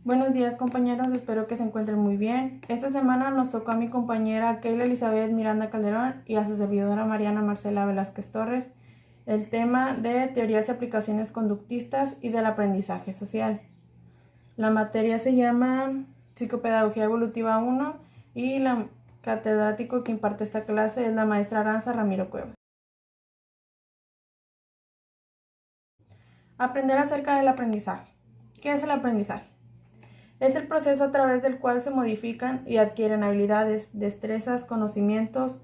Buenos días compañeros, espero que se encuentren muy bien. Esta semana nos tocó a mi compañera Keila Elizabeth Miranda Calderón y a su servidora Mariana Marcela Velázquez Torres el tema de teorías y aplicaciones conductistas y del aprendizaje social. La materia se llama Psicopedagogía Evolutiva 1 y la catedrático que imparte esta clase es la maestra Aranza Ramiro Cuevas. Aprender acerca del aprendizaje. ¿Qué es el aprendizaje? Es el proceso a través del cual se modifican y adquieren habilidades, destrezas, conocimientos,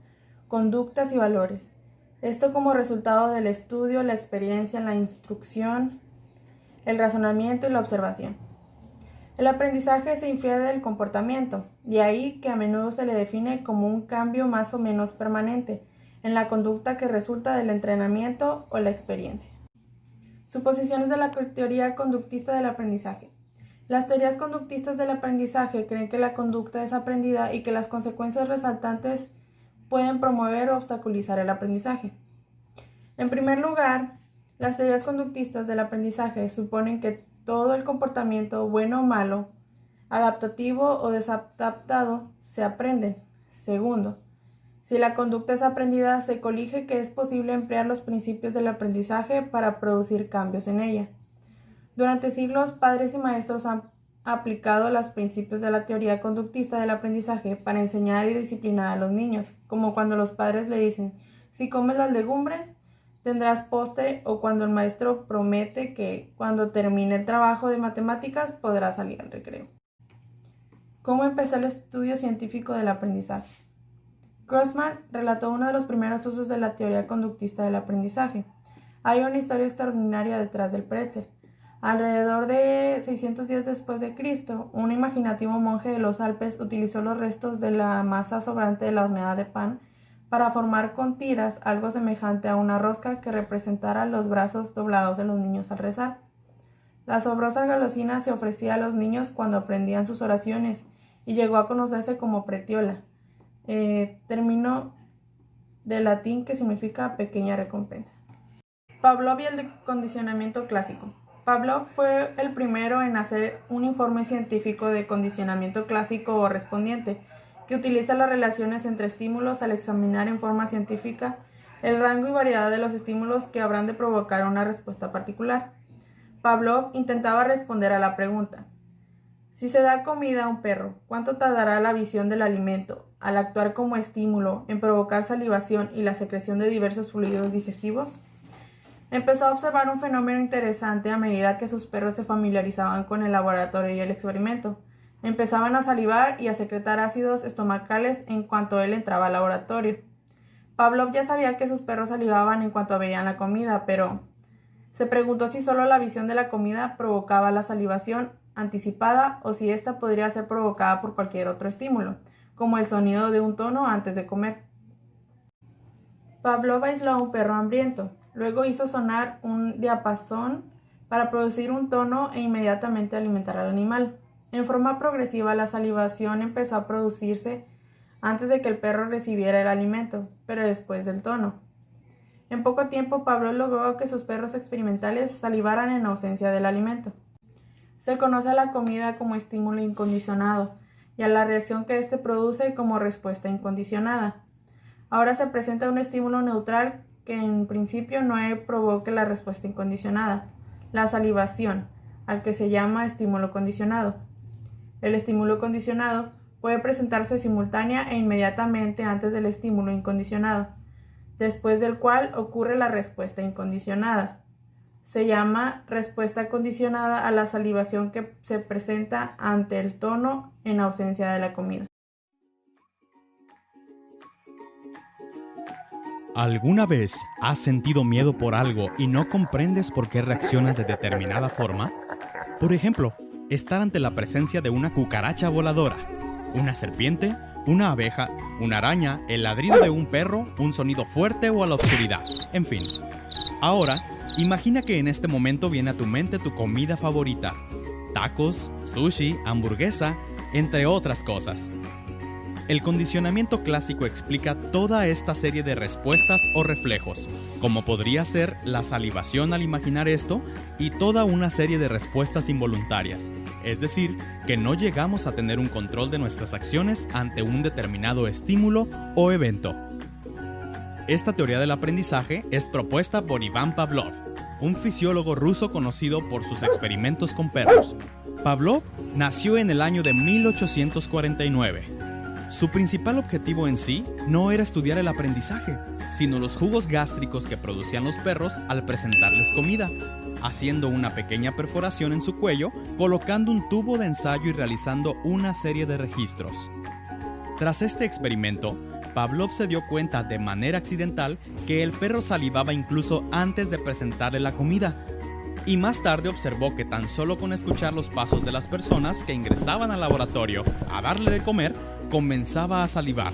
conductas y valores. Esto como resultado del estudio, la experiencia, la instrucción, el razonamiento y la observación. El aprendizaje se infiere del comportamiento, de ahí que a menudo se le define como un cambio más o menos permanente en la conducta que resulta del entrenamiento o la experiencia. Suposiciones de la teoría conductista del aprendizaje. Las teorías conductistas del aprendizaje creen que la conducta es aprendida y que las consecuencias resultantes pueden promover o obstaculizar el aprendizaje. En primer lugar, las teorías conductistas del aprendizaje suponen que todo el comportamiento, bueno o malo, adaptativo o desadaptado, se aprende. Segundo, si la conducta es aprendida, se colige que es posible emplear los principios del aprendizaje para producir cambios en ella. Durante siglos, padres y maestros han aplicado los principios de la teoría conductista del aprendizaje para enseñar y disciplinar a los niños, como cuando los padres le dicen, si comes las legumbres, tendrás postre, o cuando el maestro promete que cuando termine el trabajo de matemáticas podrás salir al recreo. ¿Cómo empezó el estudio científico del aprendizaje? Grossman relató uno de los primeros usos de la teoría conductista del aprendizaje. Hay una historia extraordinaria detrás del pretzel. Alrededor de 600 días después de Cristo, un imaginativo monje de los Alpes utilizó los restos de la masa sobrante de la horneada de pan para formar con tiras algo semejante a una rosca que representara los brazos doblados de los niños al rezar. La asombrosa golosina se ofrecía a los niños cuando aprendían sus oraciones y llegó a conocerse como pretiola, término de latín que significa pequeña recompensa. Pavlov y el condicionamiento clásico. Pavlov fue el primero en hacer un informe científico de condicionamiento clásico o respondiente, que utiliza las relaciones entre estímulos al examinar en forma científica el rango y variedad de los estímulos que habrán de provocar una respuesta particular. Pavlov intentaba responder a la pregunta: si se da comida a un perro, ¿cuánto tardará la visión del alimento, al actuar como estímulo, en provocar salivación y la secreción de diversos fluidos digestivos? Empezó a observar un fenómeno interesante a medida que sus perros se familiarizaban con el laboratorio y el experimento. Empezaban a salivar y a secretar ácidos estomacales en cuanto él entraba al laboratorio. Pavlov ya sabía que sus perros salivaban en cuanto veían la comida, pero se preguntó si solo la visión de la comida provocaba la salivación anticipada o si ésta podría ser provocada por cualquier otro estímulo, como el sonido de un tono antes de comer. Pavlov aisló a un perro hambriento. Luego hizo sonar un diapasón para producir un tono e inmediatamente alimentar al animal. En forma progresiva, la salivación empezó a producirse antes de que el perro recibiera el alimento, pero después del tono. En poco tiempo, Pavlov logró que sus perros experimentales salivaran en ausencia del alimento. Se conoce a la comida como estímulo incondicionado y a la reacción que éste produce como respuesta incondicionada. Ahora se presenta un estímulo neutral que en principio no provoque la respuesta incondicionada, la salivación, al que se llama estímulo condicionado. El estímulo condicionado puede presentarse simultánea e inmediatamente antes del estímulo incondicionado, después del cual ocurre la respuesta incondicionada. Se llama respuesta condicionada a la salivación que se presenta ante el tono en ausencia de la comida. ¿Alguna vez has sentido miedo por algo y no comprendes por qué reaccionas de determinada forma? Por ejemplo, estar ante la presencia de una cucaracha voladora, una serpiente, una abeja, una araña, el ladrido de un perro, un sonido fuerte o a la oscuridad, en fin. Ahora, imagina que en este momento viene a tu mente tu comida favorita, tacos, sushi, hamburguesa, entre otras cosas. El condicionamiento clásico explica toda esta serie de respuestas o reflejos, como podría ser la salivación al imaginar esto y toda una serie de respuestas involuntarias, es decir, que no llegamos a tener un control de nuestras acciones ante un determinado estímulo o evento. Esta teoría del aprendizaje es propuesta por Ivan Pavlov, un fisiólogo ruso conocido por sus experimentos con perros. Pavlov nació en el año de 1849. Su principal objetivo en sí no era estudiar el aprendizaje, sino los jugos gástricos que producían los perros al presentarles comida, haciendo una pequeña perforación en su cuello, colocando un tubo de ensayo y realizando una serie de registros. Tras este experimento, Pavlov se dio cuenta de manera accidental que el perro salivaba incluso antes de presentarle la comida, y más tarde observó que tan solo con escuchar los pasos de las personas que ingresaban al laboratorio a darle de comer, comenzaba a salivar.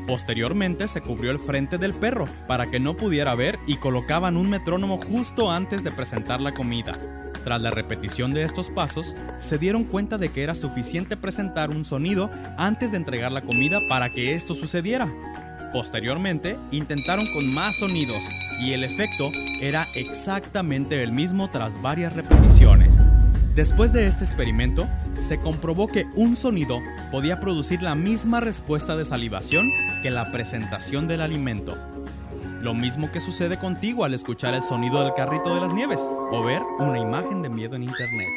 Posteriormente se cubrió el frente del perro para que no pudiera ver y colocaban un metrónomo justo antes de presentar la comida. Tras la repetición de estos pasos, se dieron cuenta de que era suficiente presentar un sonido antes de entregar la comida para que esto sucediera. Posteriormente, intentaron con más sonidos y el efecto era exactamente el mismo tras varias repeticiones. Después de este experimento, se comprobó que un sonido podía producir la misma respuesta de salivación que la presentación del alimento. Lo mismo que sucede contigo al escuchar el sonido del carrito de las nieves o ver una imagen de miedo en internet.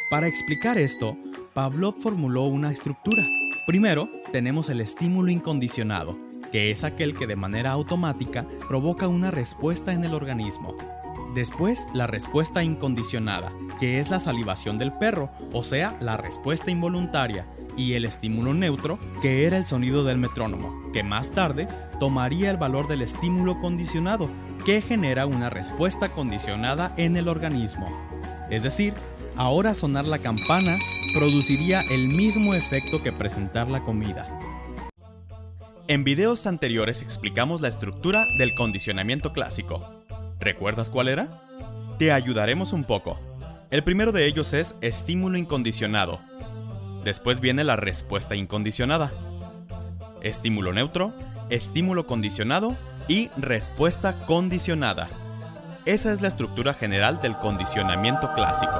Para explicar esto, Pavlov formuló una estructura. Primero, tenemos el estímulo incondicionado, que es aquel que de manera automática provoca una respuesta en el organismo. Después, la respuesta incondicionada, que es la salivación del perro, o sea, la respuesta involuntaria, y el estímulo neutro, que era el sonido del metrónomo, que más tarde tomaría el valor del estímulo condicionado, que genera una respuesta condicionada en el organismo. Es decir, ahora sonar la campana produciría el mismo efecto que presentar la comida. En videos anteriores explicamos la estructura del condicionamiento clásico. ¿Recuerdas cuál era? Te ayudaremos un poco. El primero de ellos es estímulo incondicionado. Después viene la respuesta incondicionada. Estímulo neutro, estímulo condicionado y respuesta condicionada. Esa es la estructura general del condicionamiento clásico.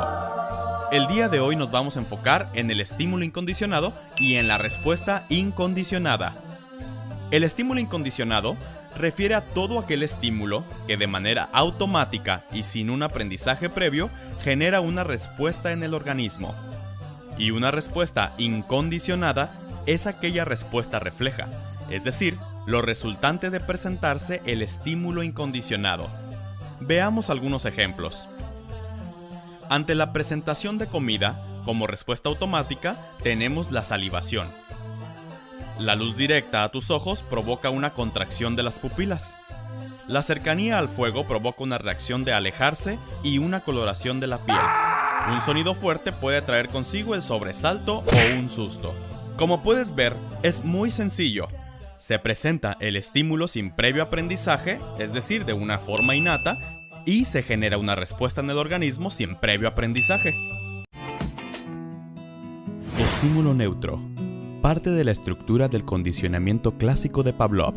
El día de hoy nos vamos a enfocar en el estímulo incondicionado y en la respuesta incondicionada. El estímulo incondicionado refiere a todo aquel estímulo que de manera automática y sin un aprendizaje previo genera una respuesta en el organismo. Y una respuesta incondicionada es aquella respuesta refleja, es decir, lo resultante de presentarse el estímulo incondicionado. Veamos algunos ejemplos. Ante la presentación de comida, como respuesta automática, tenemos la salivación. La luz directa a tus ojos provoca una contracción de las pupilas. La cercanía al fuego provoca una reacción de alejarse y una coloración de la piel. Un sonido fuerte puede traer consigo el sobresalto o un susto. Como puedes ver, es muy sencillo. Se presenta el estímulo sin previo aprendizaje, es decir, de una forma innata, y se genera una respuesta en el organismo sin previo aprendizaje. Estímulo neutro. Parte de la estructura del condicionamiento clásico de Pavlov.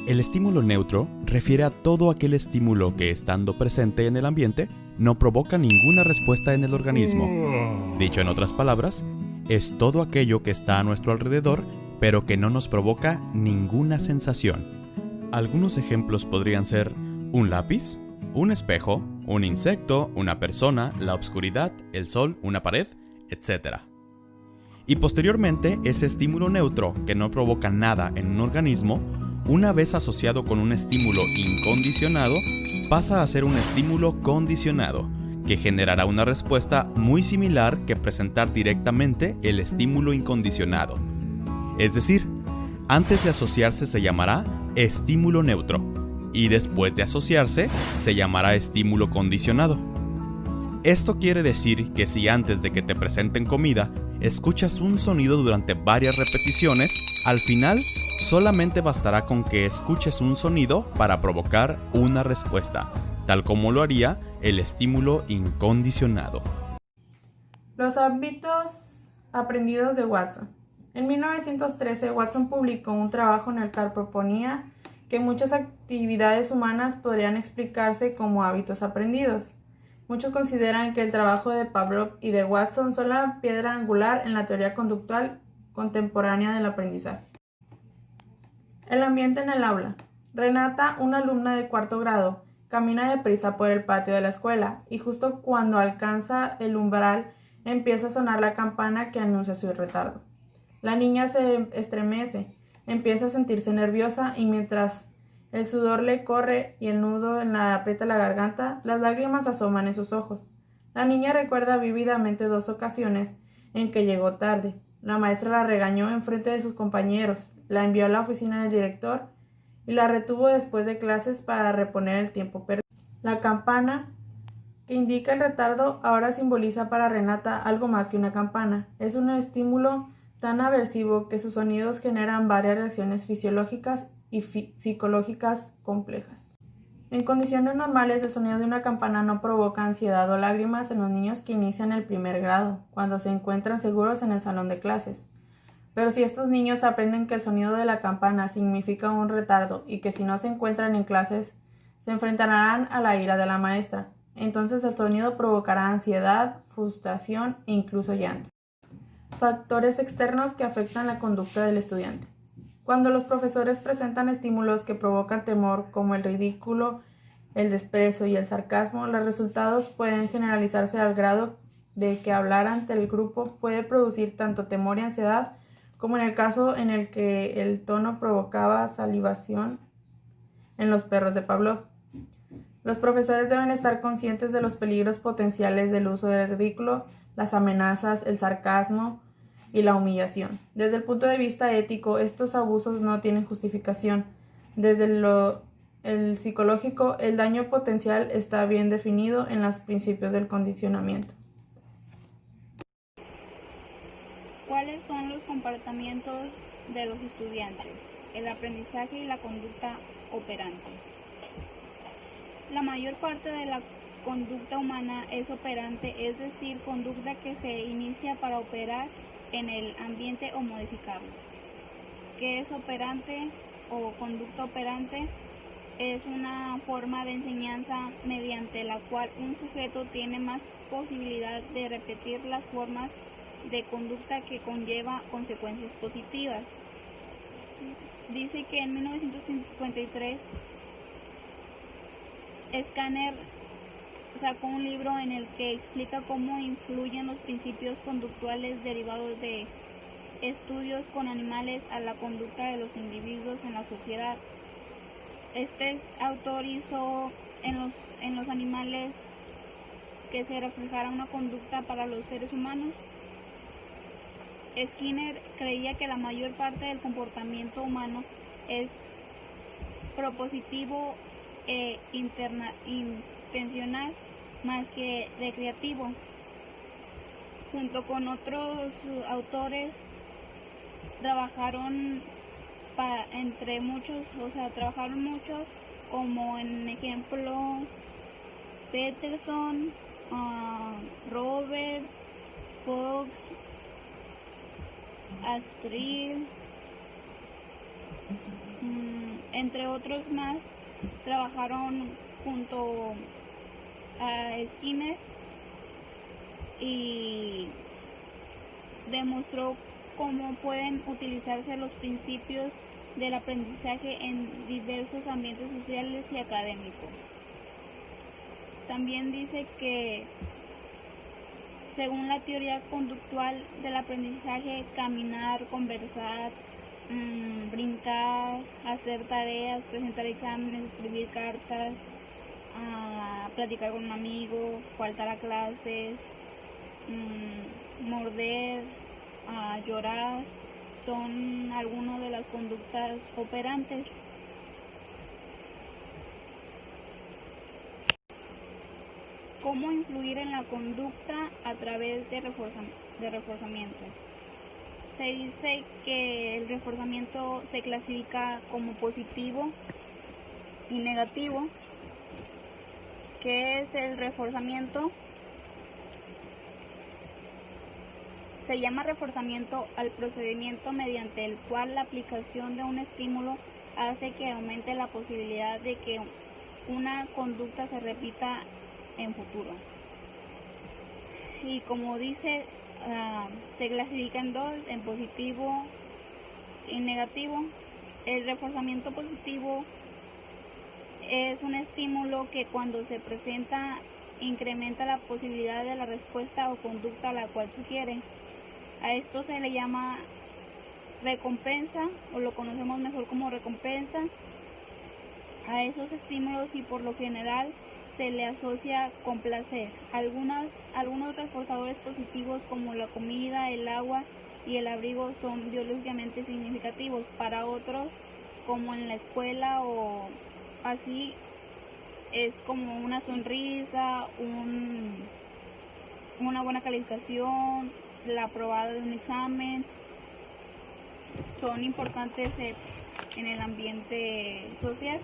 El estímulo neutro refiere a todo aquel estímulo que, estando presente en el ambiente, no provoca ninguna respuesta en el organismo. Dicho en otras palabras, es todo aquello que está a nuestro alrededor, pero que no nos provoca ninguna sensación. Algunos ejemplos podrían ser un lápiz, un espejo, un insecto, una persona, la oscuridad, el sol, una pared, etc. Y posteriormente, ese estímulo neutro, que no provoca nada en un organismo, una vez asociado con un estímulo incondicionado, pasa a ser un estímulo condicionado, que generará una respuesta muy similar que presentar directamente el estímulo incondicionado. Es decir, antes de asociarse se llamará estímulo neutro, y después de asociarse se llamará estímulo condicionado. Esto quiere decir que si antes de que te presenten comida, escuchas un sonido durante varias repeticiones, al final solamente bastará con que escuches un sonido para provocar una respuesta, tal como lo haría el estímulo incondicionado. Los hábitos aprendidos de Watson. En 1913, Watson publicó un trabajo en el cual proponía que muchas actividades humanas podrían explicarse como hábitos aprendidos. Muchos consideran que el trabajo de Pavlov y de Watson son la piedra angular en la teoría conductual contemporánea del aprendizaje. El ambiente en el aula. Renata, una alumna de cuarto grado, camina deprisa por el patio de la escuela y justo cuando alcanza el umbral empieza a sonar la campana que anuncia su retardo. La niña se estremece, empieza a sentirse nerviosa y mientras el sudor le corre y el nudo le aprieta la garganta, las lágrimas asoman en sus ojos. La niña recuerda vívidamente 2 ocasiones en que llegó tarde. La maestra la regañó en frente de sus compañeros, la envió a la oficina del director y la retuvo después de clases para reponer el tiempo perdido. La campana que indica el retardo ahora simboliza para Renata algo más que una campana. Es un estímulo tan aversivo que sus sonidos generan varias reacciones fisiológicas y psicológicas complejas. En condiciones normales, el sonido de una campana no provoca ansiedad o lágrimas en los niños que inician el primer grado, cuando se encuentran seguros en el salón de clases. Pero si estos niños aprenden que el sonido de la campana significa un retardo y que si no se encuentran en clases, se enfrentarán a la ira de la maestra, entonces el sonido provocará ansiedad, frustración e incluso llanto. Factores externos que afectan la conducta del estudiante. Cuando los profesores presentan estímulos que provocan temor, como el ridículo, el desprecio y el sarcasmo, los resultados pueden generalizarse al grado de que hablar ante el grupo puede producir tanto temor y ansiedad, como en el caso en el que el tono provocaba salivación en los perros de Pavlov. Los profesores deben estar conscientes de los peligros potenciales del uso del ridículo, las amenazas, el sarcasmo y la humillación. Desde el punto de vista ético, estos abusos no tienen justificación. Desde el psicológico, el daño potencial está bien definido en los principios del condicionamiento. ¿Cuáles son los comportamientos de los estudiantes? El aprendizaje y la conducta operante. La mayor parte de la conducta humana es operante, es decir, conducta que se inicia para operar en el ambiente o modificarlo. ¿Qué es operante o conducta operante? Es una forma de enseñanza mediante la cual un sujeto tiene más posibilidad de repetir las formas de conducta que conlleva consecuencias positivas. Dice que en 1953 Skinner sacó un libro en el que explica cómo influyen los principios conductuales derivados de estudios con animales a la conducta de los individuos en la sociedad. Este autor hizo en los animales que se reflejara una conducta para los seres humanos. Skinner creía que la mayor parte del comportamiento humano es propositivo e intencional más que recreativo. Junto con otros autores trabajaron trabajaron muchos, como en ejemplo Peterson, Roberts, Fox, Astrid, entre otros más. Trabajaron junto a Skinner y demostró cómo pueden utilizarse los principios del aprendizaje en diversos ambientes sociales y académicos. También dice que, según la teoría conductual del aprendizaje, caminar, conversar, brincar, hacer tareas, presentar exámenes, escribir cartas, platicar con un amigo, faltar a clases, morder, llorar, son algunas de las conductas operantes. ¿Cómo influir en la conducta a través de reforzamiento? Se dice que el reforzamiento se clasifica como positivo y negativo. ¿Qué es el reforzamiento? Se llama reforzamiento al procedimiento mediante el cual la aplicación de un estímulo hace que aumente la posibilidad de que una conducta se repita en futuro. Y como dice, se clasifica en dos, en positivo y negativo. El reforzamiento positivo es un estímulo que cuando se presenta incrementa la posibilidad de la respuesta o conducta a la cual sugiere. A esto se le llama recompensa, o lo conocemos mejor como recompensa. A esos estímulos y por lo general se le asocia con placer. Algunos reforzadores positivos como la comida, el agua y el abrigo son biológicamente significativos. Para otros, como en la escuela o así, es como una sonrisa, una buena calificación, la aprobada de un examen. Son importantes en el ambiente social.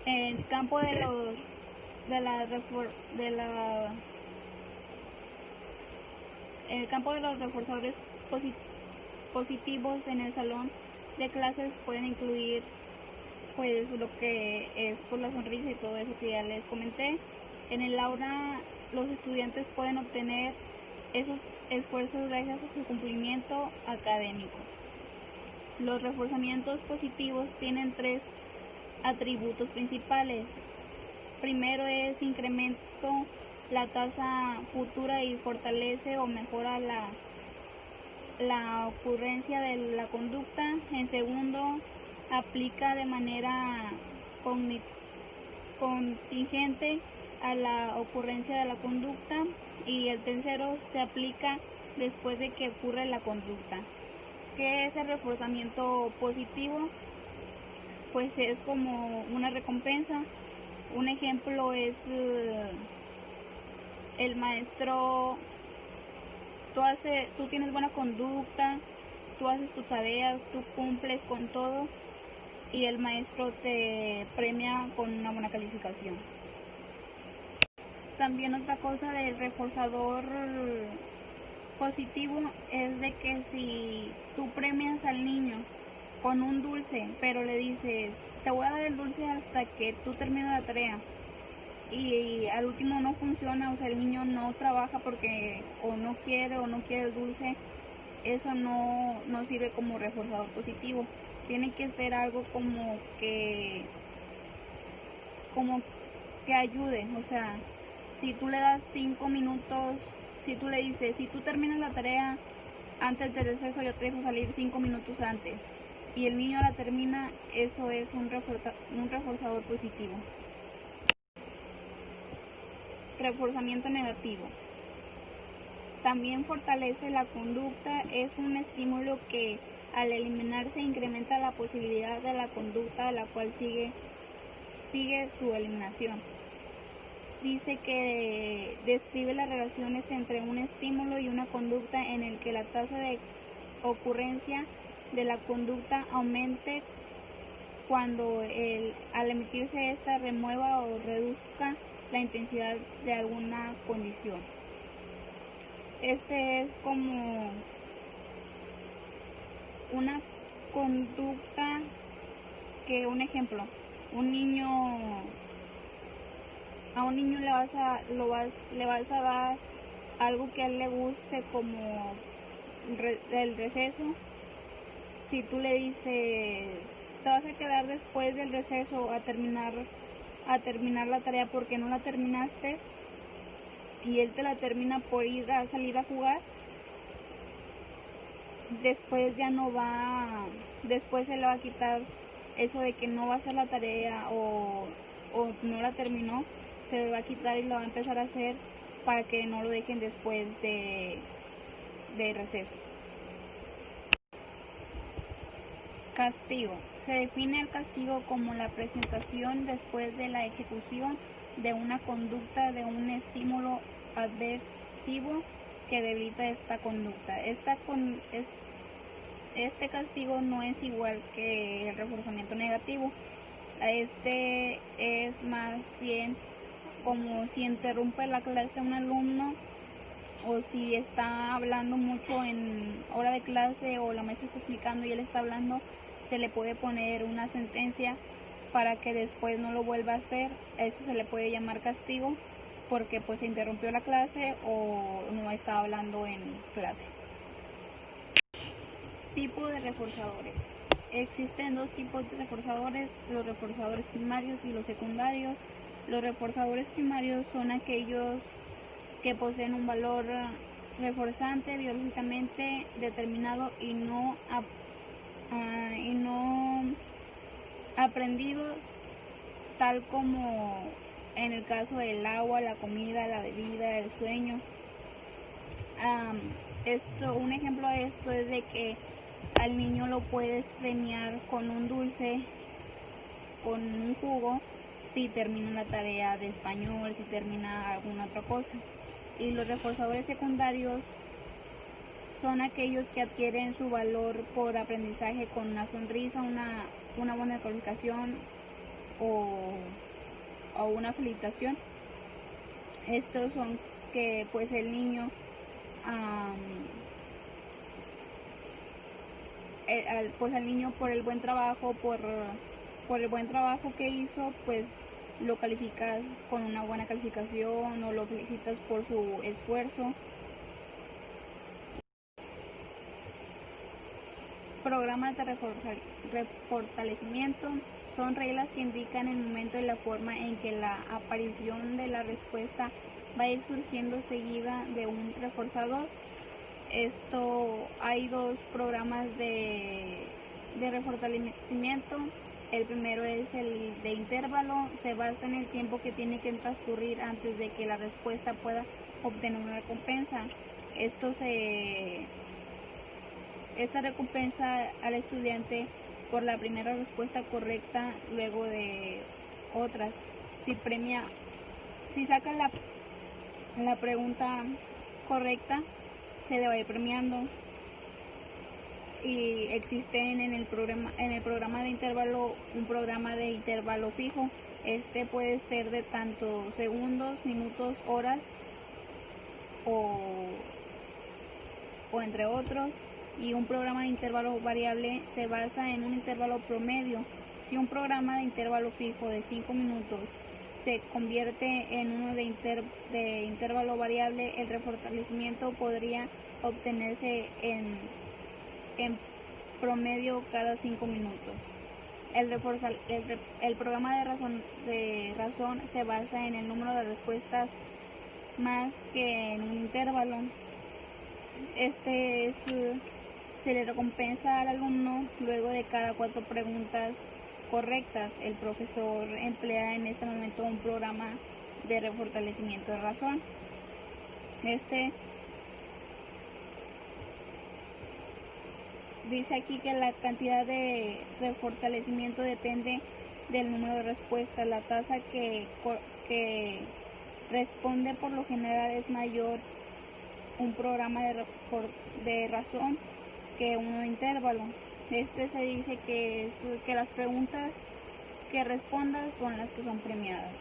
En el campo de los reforzadores positivos en el salón de clases pueden incluir pues lo que es pues la sonrisa y todo eso que ya les comenté. En el aula los estudiantes pueden obtener esos esfuerzos gracias a su cumplimiento académico. Los reforzamientos positivos tienen tres atributos principales. Primero es incremento la tasa futura y fortalece o mejora la ocurrencia de la conducta. En segundo, aplica de manera contingente a la ocurrencia de la conducta. Y el tercero, se aplica después de que ocurre la conducta. ¿Qué es el reforzamiento positivo? Pues es como una recompensa. Un ejemplo es el maestro, tú tienes buena conducta, tú haces tus tareas, tú cumples con todo y el maestro te premia con una buena calificación. También otra cosa del reforzador positivo es de que si tú premias al niño con un dulce, pero le dices, te voy a dar el dulce hasta que tú termines la tarea, y al último no funciona, o sea, el niño no trabaja porque o no quiere el dulce, eso no sirve como reforzador positivo. Tiene que ser algo como que ayude, o sea, si tú le das 5 minutos, si tú le dices, si tú terminas la tarea antes del receso, yo te dejo salir 5 minutos antes, y el niño la termina, eso es un reforzador positivo. Reforzamiento negativo. También fortalece la conducta, es un estímulo que al eliminarse incrementa la posibilidad de la conducta a la cual sigue su eliminación. Dice que describe las relaciones entre un estímulo y una conducta en el que la tasa de ocurrencia de la conducta aumente cuando al emitirse esta remueva o reduzca la intensidad de alguna condición. Este es como una conducta que, un ejemplo, a un niño le vas a dar algo que a él le guste, como el receso. Si tú le dices, te vas a quedar después del receso a terminar la tarea porque no la terminaste, y él te la termina por salir a jugar, después se le va a quitar eso de que no va a hacer la tarea o no la terminó, se le va a quitar y lo va a empezar a hacer para que no lo dejen después de receso. Castigo. Se define el castigo como la presentación después de la ejecución de una conducta de un estímulo adversivo que debilita esta conducta. Este castigo no es igual que el reforzamiento negativo. Este es más bien como si interrumpe la clase a un alumno o o si está hablando mucho en hora de clase o la maestra está explicando y él está hablando, se le puede poner una sentencia para que después no lo vuelva a hacer. Eso se le puede llamar castigo porque pues se interrumpió la clase o no estaba hablando en clase. Tipo de reforzadores. Existen dos tipos de reforzadores, los reforzadores primarios y los secundarios. Los reforzadores primarios son aquellos que poseen un valor reforzante biológicamente determinado y no aprendidos, tal como en el caso del agua, la comida, la bebida, el sueño. Un ejemplo de esto es de que al niño lo puedes premiar con un dulce, con un jugo, si termina la tarea de español, si termina alguna otra cosa. Y los reforzadores secundarios son aquellos que adquieren su valor por aprendizaje con una sonrisa, una buena calificación o una felicitación. Estos son que pues el niño al niño por el buen trabajo, por el buen trabajo que hizo, pues lo calificas con una buena calificación o lo felicitas por su esfuerzo. Programas de refortalecimiento son reglas que indican el momento y la forma en que la aparición de la respuesta va a ir surgiendo seguida de un reforzador. Hay dos programas de refortalecimiento. El primero es el de intervalo, se basa en el tiempo que tiene que transcurrir antes de que la respuesta pueda obtener una recompensa. Esta recompensa al estudiante por la primera respuesta correcta luego de otras. Si saca la pregunta correcta, se le va a ir premiando. Y existen en el programa de intervalo un programa de intervalo fijo. Este puede ser de tanto segundos, minutos, horas o entre otros. Y un programa de intervalo variable se basa en un intervalo promedio. Si un programa de intervalo fijo de 5 minutos se convierte en uno de intervalo variable, el refortalecimiento podría obtenerse en promedio cada 5 minutos. El programa de razón se basa en el número de respuestas más que en un intervalo. Se le recompensa al alumno luego de cada 4 preguntas correctas. El profesor emplea en este momento un programa de refortalecimiento de razón. Dice aquí que la cantidad de refortalecimiento depende del número de respuestas. La tasa que responde por lo general es mayor un programa de razón que uno de intervalo. Se dice que las preguntas que respondas son las que son premiadas.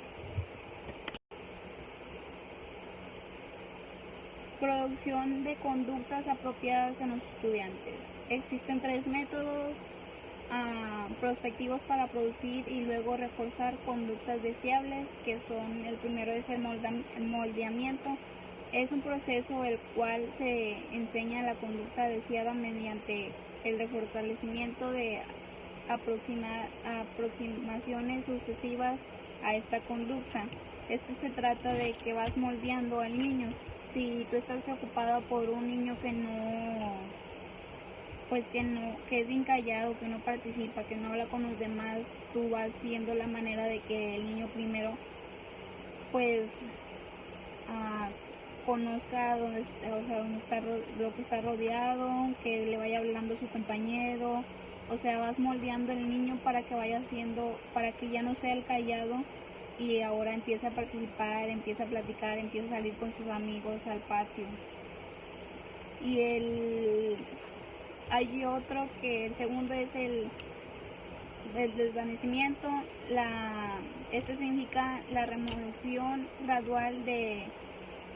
Producción de conductas apropiadas en los estudiantes. Existen 3 métodos prospectivos para producir y luego reforzar conductas deseables, que son: el primero es el moldeamiento. Es un proceso el cual se enseña la conducta deseada mediante el refortalecimiento de aproximaciones sucesivas a esta conducta. Se trata de que vas moldeando al niño. Si tú estás preocupado por un niño que es bien callado, que no participa, que no habla con los demás, tú vas viendo la manera de que el niño primero pues conozca lo que está rodeado, que le vaya hablando a su compañero. O sea, vas moldeando al niño para que ya no sea el callado y ahora empieza a participar, empieza a platicar, empieza a salir con sus amigos al patio. Y hay otro que el segundo es el desvanecimiento. Significa la remoción gradual de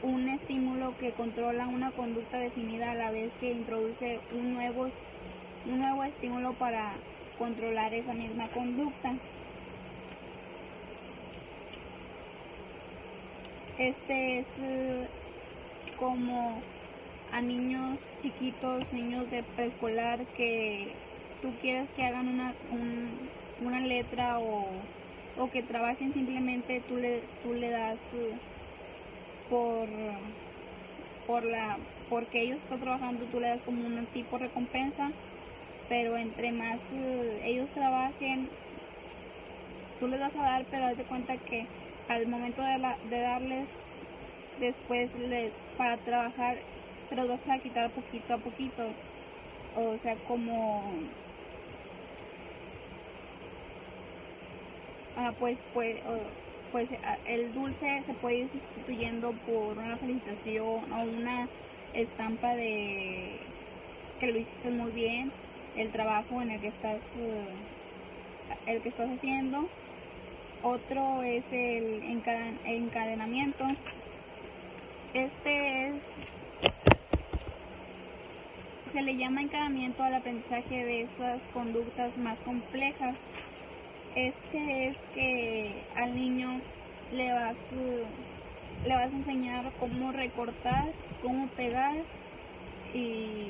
un estímulo que controla una conducta definida a la vez que introduce un nuevo estímulo para controlar esa misma conducta. Este es como a niños chiquitos, niños de preescolar, que tú quieres que hagan una letra o que trabajen, simplemente tú le das porque ellos están trabajando, tú le das como un tipo de recompensa, pero entre más ellos trabajen, tú les vas a dar, pero haz de cuenta que al momento de darles, después para trabajar se los vas a quitar poquito a poquito, o sea, pues el dulce se puede ir sustituyendo por una felicitación o una estampa de que lo hiciste muy bien, el trabajo en el que estás haciendo. Otro es el encadenamiento. Se le llama encadenamiento al aprendizaje de esas conductas más complejas. Es que al niño le vas a enseñar cómo recortar, cómo pegar y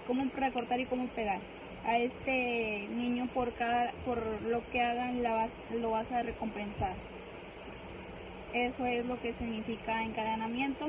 cómo pegar. A este niño por lo que hagan lo vas a recompensar. Eso es lo que significa encadenamiento.